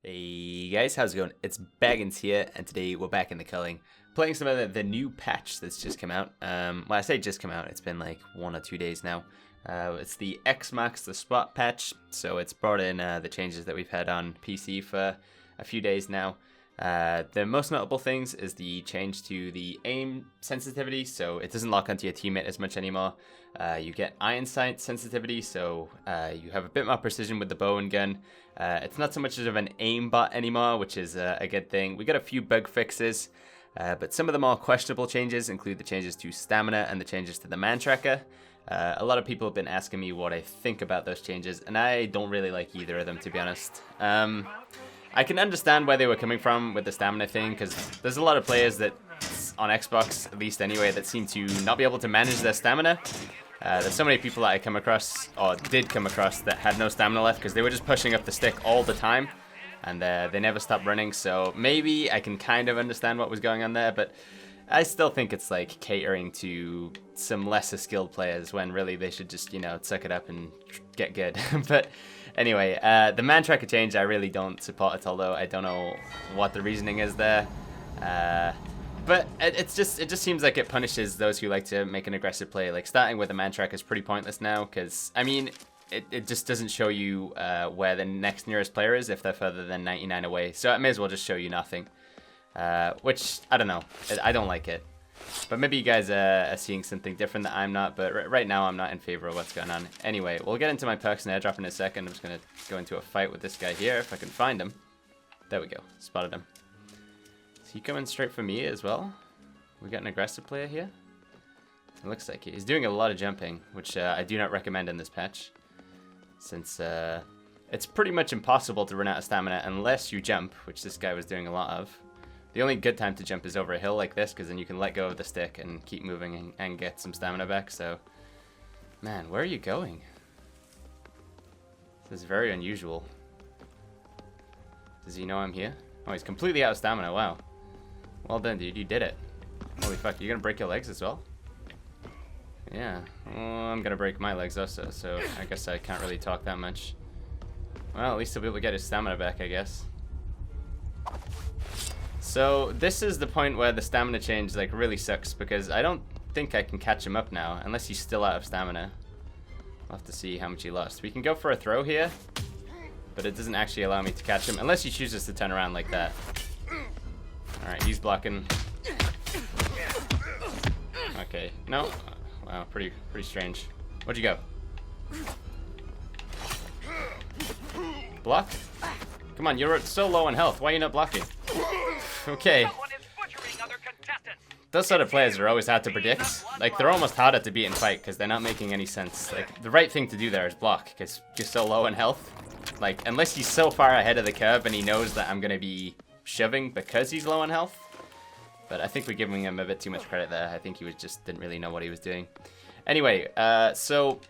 Hey guys, how's it going? It's Baggins here, and today we're back in the Culling, playing some of the new patch that's just come out. Well, I say just come out, it's been like 1 or 2 days now. It's the X marks the spot patch, so it's brought in the changes that we've had on PC for a few days now. The most notable things is the change to the aim sensitivity, so it doesn't lock onto your teammate as much anymore. You get iron sight sensitivity, so you have a bit more precision with the bow and gun. It's not so much of an aimbot anymore, which is a good thing. We got a few bug fixes, but some of the more questionable changes include the changes to stamina and the changes to the man tracker. A lot of people have been asking me what I think about those changes, and I don't really like either of them, to be honest. I can understand where they were coming from with the stamina thing, because there's a lot of players that, on Xbox at least anyway, that seem to not be able to manage their stamina. There's so many people that I come across, or did come across, that had no stamina left because they were just pushing up the stick all the time, and they never stopped running, so maybe I can kind of understand what was going on there, but I still think it's like catering to some lesser skilled players when really they should just, you know, suck it up and get good. But anyway, the man tracker change I really don't support at all, though. I don't know what the reasoning is there. But it just seems like it punishes those who like to make an aggressive play. Like, starting with a man tracker is pretty pointless now, because, I mean, it just doesn't show you where the next nearest player is if they're further than 99 away. So it may as well just show you nothing. Which, I don't know. I don't like it. But maybe you guys are seeing something different that I'm not. But right now, I'm not in favor of what's going on. Anyway, we'll get into my perks and airdrop in a second. I'm just going to go into a fight with this guy here if I can find him. There we go. Spotted him. Is he coming straight for me as well? We got an aggressive player here? It looks like he's doing a lot of jumping, which I do not recommend in this patch. Since it's pretty much impossible to run out of stamina unless you jump, which this guy was doing a lot of. The only good time to jump is over a hill like this, because then you can let go of the stick and keep moving and get some stamina back, so... Man, where are you going? This is very unusual. Does he know I'm here? Oh, he's completely out of stamina, wow. Well done, dude, you did it. Holy fuck, you're gonna break your legs as well? Yeah, well, I'm gonna break my legs also, so I guess I can't really talk that much. Well, at least he'll be able to get his stamina back, I guess. So this is the point where the stamina change like really sucks, because I don't think I can catch him up now unless he's still out of stamina. We'll have to see how much he lost. We can go for a throw here, but it doesn't actually allow me to catch him unless he chooses to turn around like that. Alright, he's blocking. Okay, no. Wow, pretty strange. Where'd you go? Block? Come on, you're so low on health. Why are you not blocking? Okay. Those sort of players are always hard to predict. Like, they're almost harder to beat in fight because they're not making any sense. Like, the right thing to do there is block, because you're so low in health. Like, unless he's so far ahead of the curve and he knows that I'm going to be shoving because he's low on health. But I think we're giving him a bit too much credit there. I think he didn't really know what he was doing. Anyway, so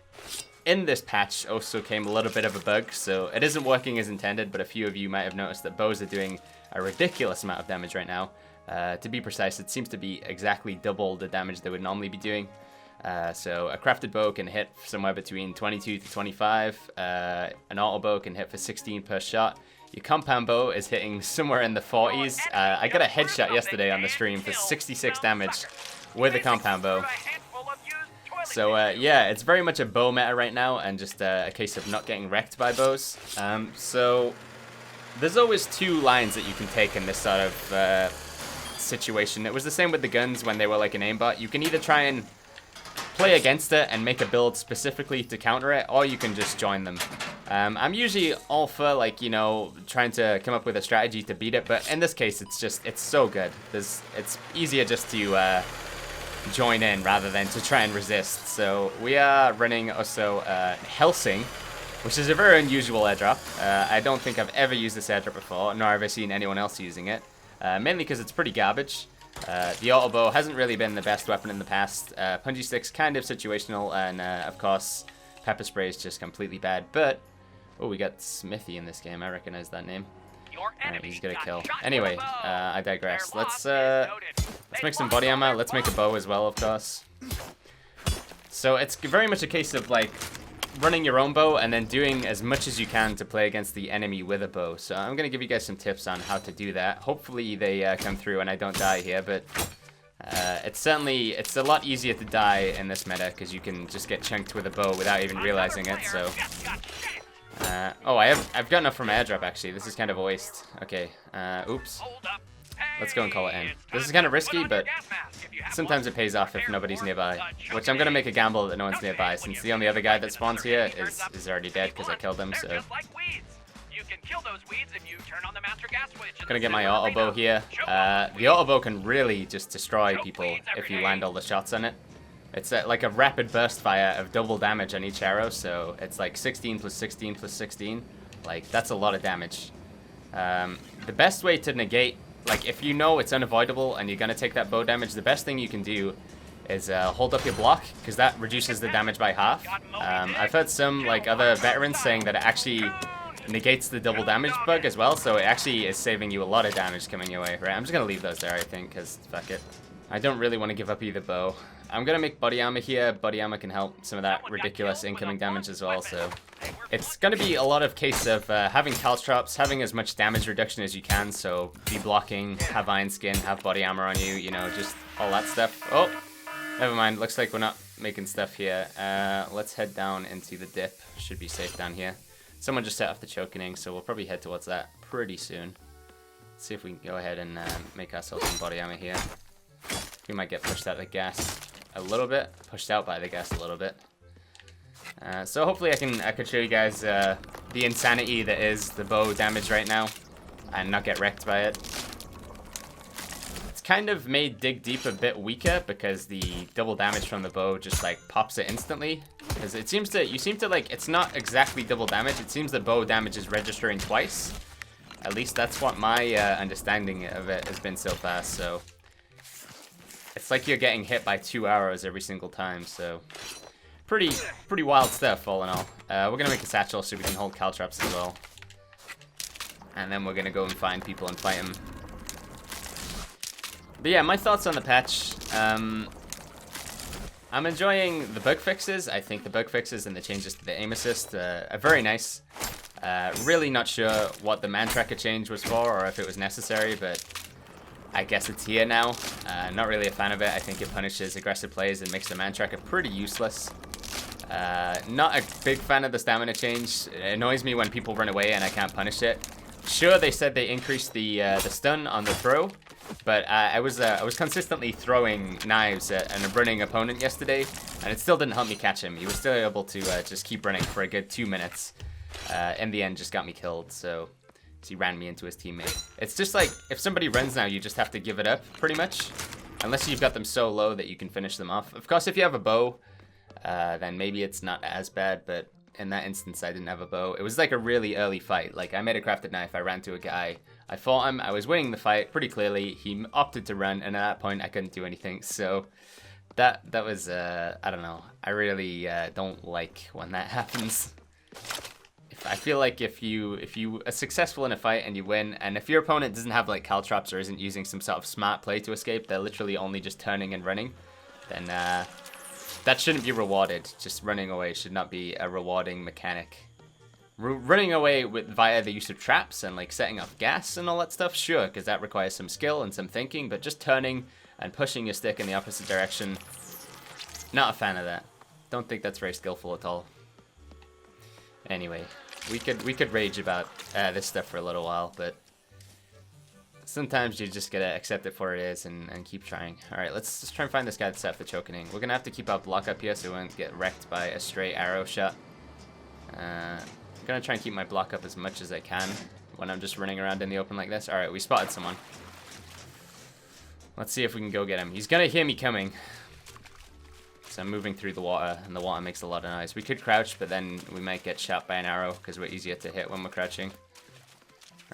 in this patch also came a little bit of a bug. So it isn't working as intended, but a few of you might have noticed that bows are doing a ridiculous amount of damage right now. To be precise, it seems to be exactly double the damage they would normally be doing. So a crafted bow can hit somewhere between 22 to 25. An auto bow can hit for 16 per shot. Your compound bow is hitting somewhere in the 40s. I got a headshot yesterday on the stream for 66 damage with a compound bow. So yeah, it's very much a bow meta right now, and just a case of not getting wrecked by bows. So there's always two lines that you can take in this sort of situation. It was the same with the guns when they were like an aimbot. You can either try and play against it and make a build specifically to counter it, or you can just join them. I'm usually all for, like, you know, trying to come up with a strategy to beat it, but in this case, it's so good. It's easier just to join in rather than to try and resist. So we are running also Helsing, which is a very unusual airdrop. I don't think I've ever used this airdrop before, nor have I seen anyone else using it. Mainly because it's pretty garbage. The auto bow hasn't really been the best weapon in the past. Punji stick's kind of situational, and of course, pepper spray is just completely bad. But oh, we got Smithy in this game. I recognize that name. Alright, he's gonna kill. Anyway, I digress. Let's make some body armor. Let's make a bow as well, of course. So it's very much a case of like running your own bow and then doing as much as you can to play against the enemy with a bow. So I'm going to give you guys some tips on how to do that. Hopefully they come through and I don't die here, but it's a lot easier to die in this meta because you can just get chunked with a bow without even realizing it. So oh, I've got enough from airdrop actually. This is kind of a waste. Okay, oops. Let's go and call it in. This is kind of risky, but sometimes it pays off if nobody's nearby. Which I'm going to make a gamble that no one's nearby, since the only other guy that spawns here is already dead because I killed him, so... Gonna get my auto bow here. The auto bow can really just destroy people if you land all the shots on it. It's like a rapid burst fire of double damage on each arrow, so it's like 16 plus 16 plus 16. Like, that's a lot of damage. The best way to negate... Like, if you know it's unavoidable and you're going to take that bow damage, the best thing you can do is hold up your block, because that reduces the damage by half. I've heard some, like, other veterans saying that it actually negates the double damage bug as well, so it actually is saving you a lot of damage coming your way. Right, I'm just going to leave those there, I think, because fuck it. I don't really want to give up either bow. I'm going to make body armor here. Body armor can help some of that ridiculous incoming damage as well, so... It's going to be a lot of case of having caltrops, having as much damage reduction as you can, so be blocking, have iron skin, have body armor on you, you know, just all that stuff. Oh, never mind, looks like we're not making stuff here. Let's head down into the dip, should be safe down here. Someone just set off the chokening, so we'll probably head towards that pretty soon. Let's see if we can go ahead and make ourselves some body armor here. We might get pushed out the gas a little bit, pushed out by the gas a little bit. So hopefully I can show you guys the insanity that is the bow damage right now and not get wrecked by it. It's kind of made Dig Deep a bit weaker because the double damage from the bow just like pops it instantly. Because it seems to, you seem to like, it's not exactly double damage, it seems the bow damage is registering twice. At least that's what my understanding of it has been so far, so. It's like you're getting hit by 2 arrows every single time, so. Pretty wild stuff, all in all. We're gonna make a satchel so we can hold caltrops as well. And then we're gonna go and find people and fight them. But yeah, my thoughts on the patch. I'm enjoying the bug fixes. I think the bug fixes and the changes to the aim assist are very nice. Really not sure what the man tracker change was for or if it was necessary, but I guess it's here now. Not really a fan of it. I think it punishes aggressive plays and makes the man tracker pretty useless. Not a big fan of the stamina change. It annoys me when people run away and I can't punish it. Sure, they said they increased the stun on the throw, but I was consistently throwing knives at a running opponent yesterday, and it still didn't help me catch him. He was still able to just keep running for a good 2 minutes. In the end, just got me killed, so he ran me into his teammate. It's just like, if somebody runs now, you just have to give it up, pretty much. Unless you've got them so low that you can finish them off. Of course, if you have a bow, then maybe it's not as bad, but in that instance, I didn't have a bow. It was like a really early fight. Like, I made a crafted knife, I ran to a guy, I fought him, I was winning the fight pretty clearly, he opted to run, and at that point, I couldn't do anything, so that was, I don't know. I really don't like when that happens. I feel like if you are successful in a fight and you win, and if your opponent doesn't have like caltrops or isn't using some sort of smart play to escape, they're literally only just turning and running, then that shouldn't be rewarded. Just running away should not be a rewarding mechanic. Running away via the use of traps and like setting off gas and all that stuff, sure, because that requires some skill and some thinking, but just turning and pushing your stick in the opposite direction, not a fan of that. Don't think that's very skillful at all. Anyway, we could rage about this stuff for a little while, but sometimes you just gotta accept it for what it is and keep trying. Alright, let's just try and find this guy that set up the chokening. We're gonna have to keep our block up here so we won't get wrecked by a stray arrow shot. I'm gonna try and keep my block up as much as I can when I'm just running around in the open like this. Alright, we spotted someone. Let's see if we can go get him. He's gonna hear me coming. So I'm moving through the water, and the water makes a lot of noise. We could crouch, but then we might get shot by an arrow, because we're easier to hit when we're crouching.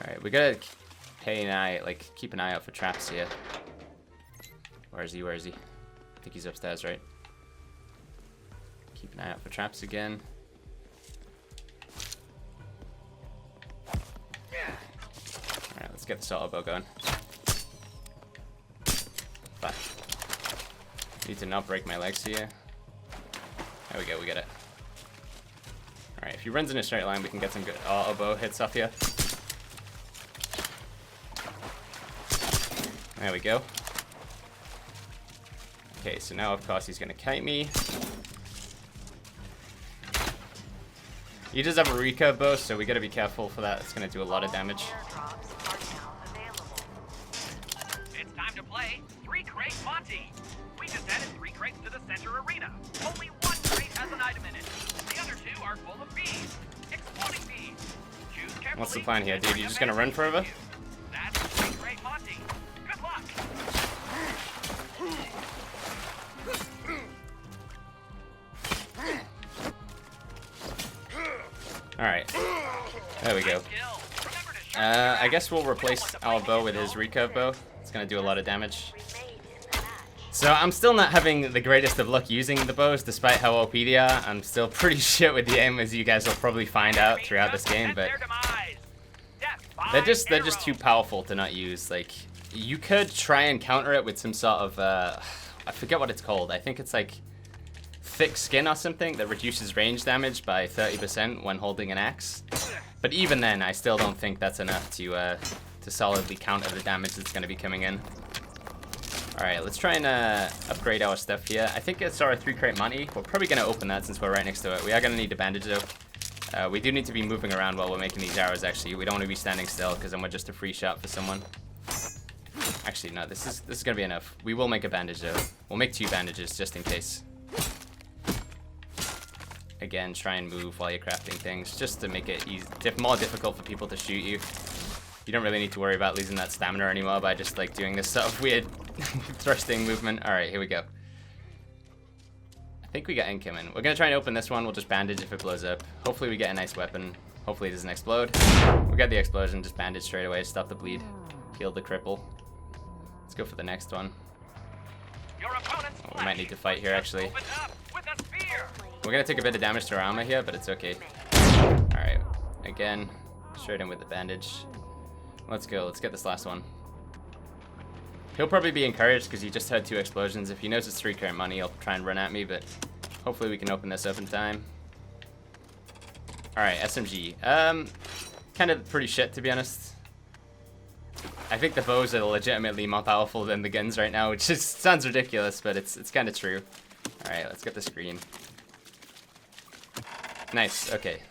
Alright, we gotta pay an eye, like, keep an eye out for traps here. Where is he? Where is he? I think he's upstairs, right? Keep an eye out for traps again. Alright, let's get the auto bow going. Fuck. Need to not break my legs here. There we go, we get it. Alright, if he runs in a straight line, we can get some good bow hits off here. There we go. Okay, so now of course he's gonna kite me. He does have a recurve bow, so we gotta be careful for that. It's gonna do a lot of damage. It's time to play 3-crate Monty. We just added 3 crates to the center arena. Only 1 crate has an item in it. The other 2 are full of bees. Exploding bees. Choose carefully. What's the plan here, dude? You just gonna run forever? That's 3-crate Monty. Good luck. Alright. There we go. I guess we'll replace our bow with his recurve bow. It's gonna do a lot of damage. So I'm still not having the greatest of luck using the bows, despite how OP they are. I'm still pretty shit with the aim, as you guys will probably find out throughout this game, but they're just too powerful to not use. Like, you could try and counter it with some sort of I forget what it's called. I think it's like thick skin or something that reduces range damage by 30% when holding an axe. But even then, I still don't think that's enough to solidly counter the damage that's going to be coming in. Alright, let's try and upgrade our stuff here. I think it's our 3-crate Monty. We're probably going to open that since we're right next to it. We are going to need a bandage though. We do need to be moving around while we're making these arrows actually. We don't want to be standing still because then we're just a free shot for someone. Actually, no, this is going to be enough. We will make a bandage though. We'll make 2 bandages just in case. Again, try and move while you're crafting things, just to make it more difficult for people to shoot you. You don't really need to worry about losing that stamina anymore by just like doing this sort of weird thrusting movement. Alright, here we go. I think we got incoming. We're gonna try and open this one. We'll just bandage if it blows up. Hopefully we get a nice weapon. Hopefully it doesn't explode. We got the explosion, just bandage straight away, stop the bleed. Heal the cripple. Let's go for the next one. Oh, we might need to fight here actually. We're gonna take a bit of damage to our armor here, but it's okay. Alright, again, straight in with the bandage. Let's go, let's get this last one. He'll probably be encouraged because he just had 2 explosions. If he knows it's 3-crate Monty, he'll try and run at me, but hopefully we can open this up in time. Alright, SMG. Kind of pretty shit, to be honest. I think the bows are legitimately more powerful than the guns right now, which just sounds ridiculous, but it's kind of true. Alright, let's get the screen. Nice, okay.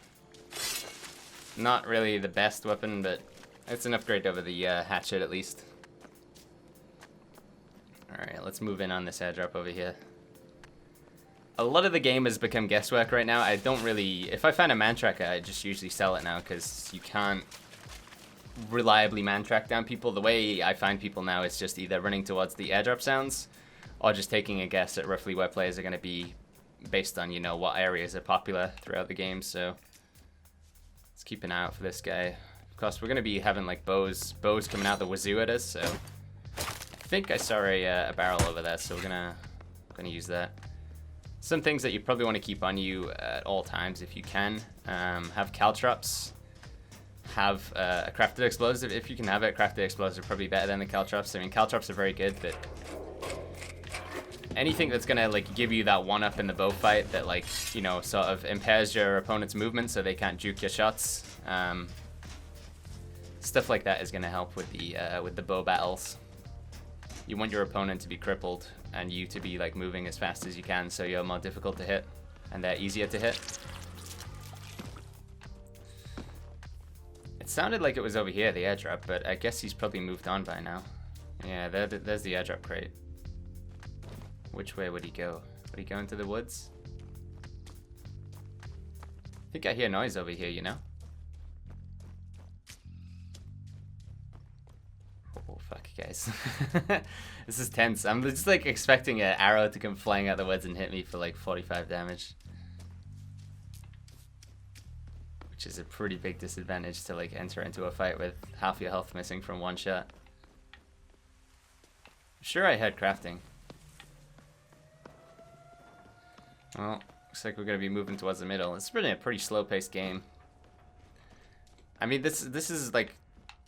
Not really the best weapon, but it's an upgrade over the hatchet at least. Alright, let's move in on this airdrop over here. A lot of the game has become guesswork right now. I don't really... If I find a man tracker, I just usually sell it now because you can't reliably man track down people. The way I find people now is just either running towards the airdrop sounds or just taking a guess at roughly where players are going to be based on, you know, what areas are popular throughout the game. So let's keep an eye out for this guy. Of course, we're going to be having like bows coming out the wazoo at us, so I think I saw a barrel over there, so we're gonna use that. Some things that you probably want to keep on you at all times if you can. Have caltrops. Have a crafted explosive. If you can have it, crafted explosive probably better than the caltrops. I mean, caltrops are very good, but anything that's gonna like give you that one up in the bow fight that like, you know, sort of impairs your opponent's movement so they can't juke your shots. Stuff like that is gonna help with the bow battles. You want your opponent to be crippled and you to be like moving as fast as you can so you're more difficult to hit and they're easier to hit. It sounded like it was over here, the airdrop, but I guess he's probably moved on by now. Yeah, there's the airdrop crate. Which way would he go? Would he go into the woods? I think I hear noise over here, you know? Oh, fuck, guys. This is tense. I'm just like expecting an arrow to come flying out the woods and hit me for like 45 damage. Which is a pretty big disadvantage to like enter into a fight with half your health missing from one shot. Sure, I had crafting. Well, looks like we're gonna be moving towards the middle. It's been a pretty slow-paced game. I mean, this is like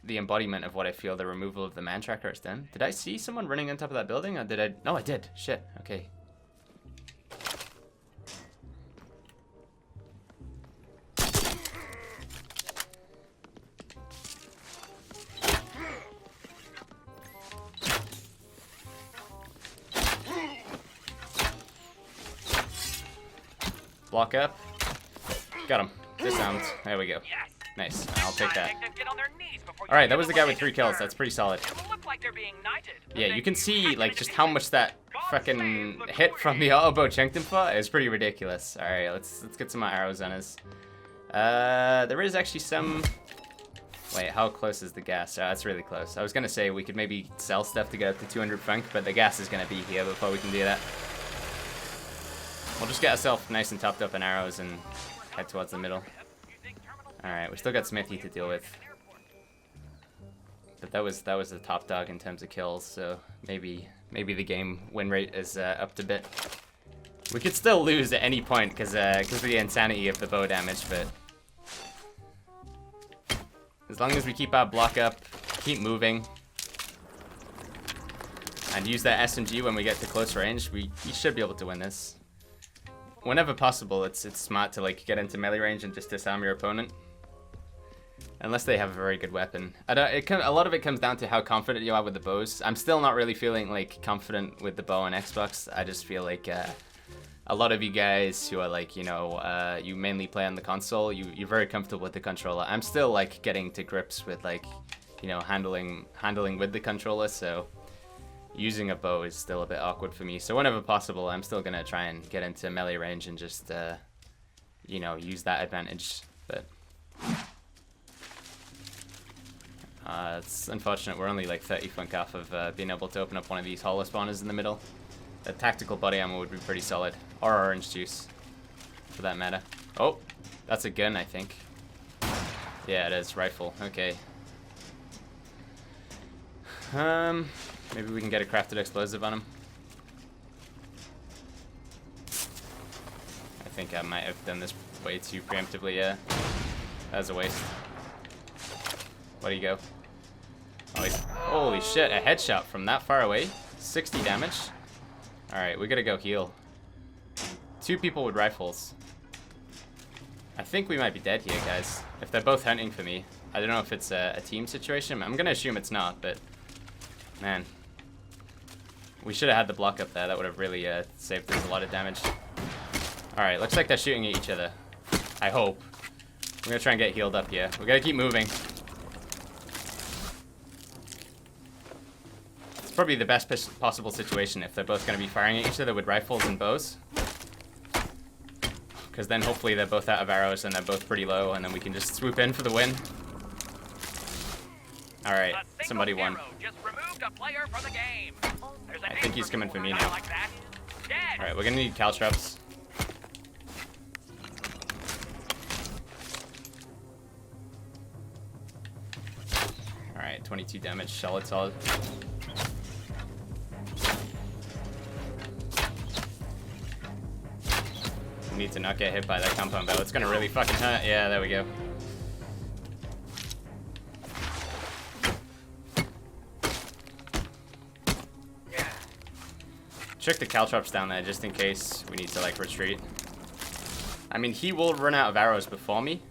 the embodiment of what I feel the removal of the man tracker has done. Did I see someone running on top of that building, or did I? No, I did. Shit. Okay. Block up. Got him. Disarmed. There we go. Yes. Nice. I'll take that. Make them get on their knees before you Alright, that give was the them guy what with they 3 kills. deserve. That's pretty solid. It will look like they're being knighted. Yeah, you can see, like, just how much that fucking hit from the auto bow chunked him for is pretty ridiculous. Alright, let's get some more arrows on us. There is actually some... Wait, how close is the gas? Oh, that's really close. I was gonna say we could maybe sell stuff to get up to 200 funk, but the gas is gonna be here before we can do that. We'll just get ourselves nice and topped up in arrows and head towards the middle. Alright, we still got Smithy to deal with. But that was the top dog in terms of kills, so maybe the game win rate is up a bit. We could still lose at any point because of the insanity of the bow damage, but as long as we keep our block up, keep moving, and use that SMG when we get to close range, we should be able to win this. Whenever possible, it's smart to like get into melee range and just disarm your opponent. Unless they have a very good weapon. A lot of it comes down to how confident you are with the bows. I'm still not really feeling like confident with the bow on Xbox. I just feel like a lot of you guys who are like, you know, you mainly play on the console, you're very comfortable with the controller. I'm still like getting to grips with like, you know, handling with the controller, so using a bow is still a bit awkward for me. So whenever possible, I'm still gonna try and get into melee range and just, you know, use that advantage. But it's unfortunate we're only like 30 funk off of being able to open up one of these hollow spawners in the middle. The tactical body ammo would be pretty solid. Or orange juice, for that matter. Oh, that's a gun, I think. Yeah, it is. Rifle. Okay. Maybe we can get a crafted explosive on him. I think I might have done this way too preemptively, yeah. That's a waste. Where do you go? Oh, holy shit, a headshot from that far away? 60 damage? Alright, we gotta go heal. 2 people with rifles. I think we might be dead here, guys. If they're both hunting for me. I don't know if it's a team situation. I'm gonna assume it's not, but... Man. We should have had the block up there. That would have really saved us a lot of damage. Alright, looks like they're shooting at each other. I hope. We're gonna try and get healed up here. We gotta keep moving. It's probably the best possible situation if they're both gonna be firing at each other with rifles and bows. Because then hopefully they're both out of arrows and they're both pretty low, and then we can just swoop in for the win. Alright, somebody won. I think he's coming for me now. Alright, we're gonna need caltrops. Alright, 22 damage, solid. We need to not get hit by that compound bow. It's gonna really fucking hurt. Yeah, there we go. Check the caltrops down there just in case we need to like retreat. I mean, he will run out of arrows before me,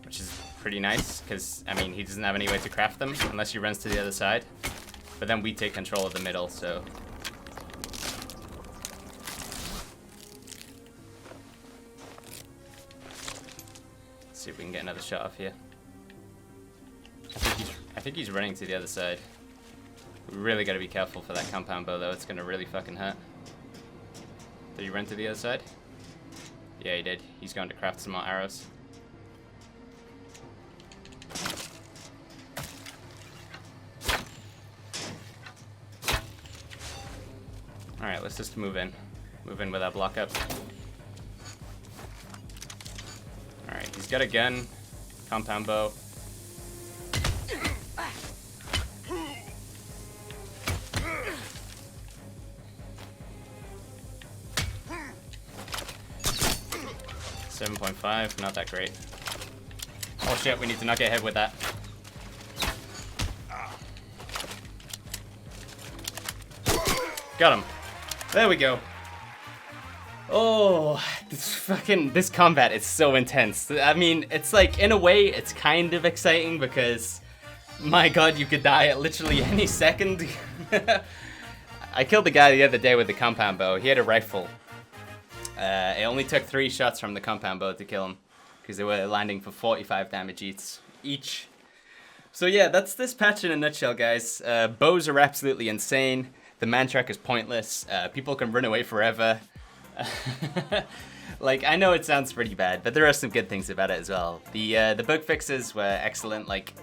which is pretty nice because I mean he doesn't have any way to craft them unless he runs to the other side. But then we take control of the middle, so let's see if we can get another shot off here. I think he's running to the other side. We really gotta be careful for that compound bow though, it's gonna really fucking hurt. Did he run to the other side? Yeah, he did. He's going to craft some more arrows. Alright, let's just move in. Move in with our block up. Alright, he's got a gun, compound bow. .5, not that great. Oh shit, we need to not get hit with that. Got him. There we go. Oh, this combat is so intense. I mean, it's like, in a way, it's kind of exciting because, my god, you could die at literally any second. I killed the guy the other day with the compound bow. He had a rifle. It only took 3 shots from the compound bow to kill him, because they were landing for 45 damage each. So yeah, that's this patch in a nutshell, guys. Bows are absolutely insane. The man track is pointless. People can run away forever. Like, I know it sounds pretty bad, but there are some good things about it as well. The bug fixes were excellent. Like,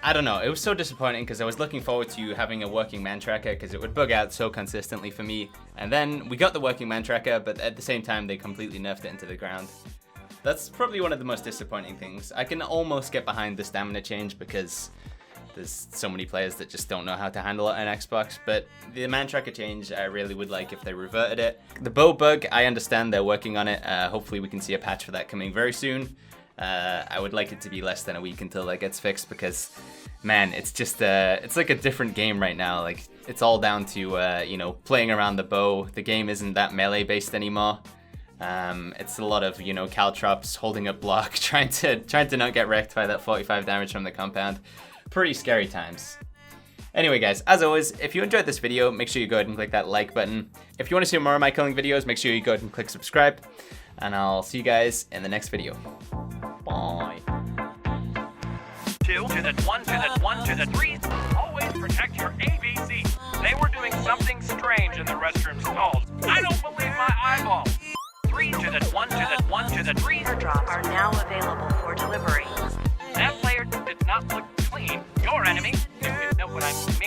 I don't know, it was so disappointing because I was looking forward to having a working man tracker because it would bug out so consistently for me. And then we got the working man tracker, but at the same time they completely nerfed it into the ground. That's probably one of the most disappointing things. I can almost get behind the stamina change because there's so many players that just don't know how to handle it on Xbox, but the man tracker change I really would like if they reverted it. The bow bug, I understand they're working on it. Hopefully we can see a patch for that coming very soon. I would like it to be less than a week until that gets fixed because, man, it's just it's like a different game right now. Like, it's all down to you know, playing around the bow. The game isn't that melee based anymore. It's a lot of, you know, caltrops, holding up block, trying to not get wrecked by that 45 damage from the compound. Pretty scary times. Anyway, guys, as always, if you enjoyed this video, make sure you go ahead and click that like button. If you want to see more of my Culling videos, make sure you go ahead and click subscribe. And I'll see you guys in the next video. Bye. 2 to the 1 to the 1 to the 3. Always protect your ABC. They were doing something strange in the restroom stalls. I don't believe my eyeballs. 3 to the 1 to the 1 to the 3. Airdrops are now available for delivery.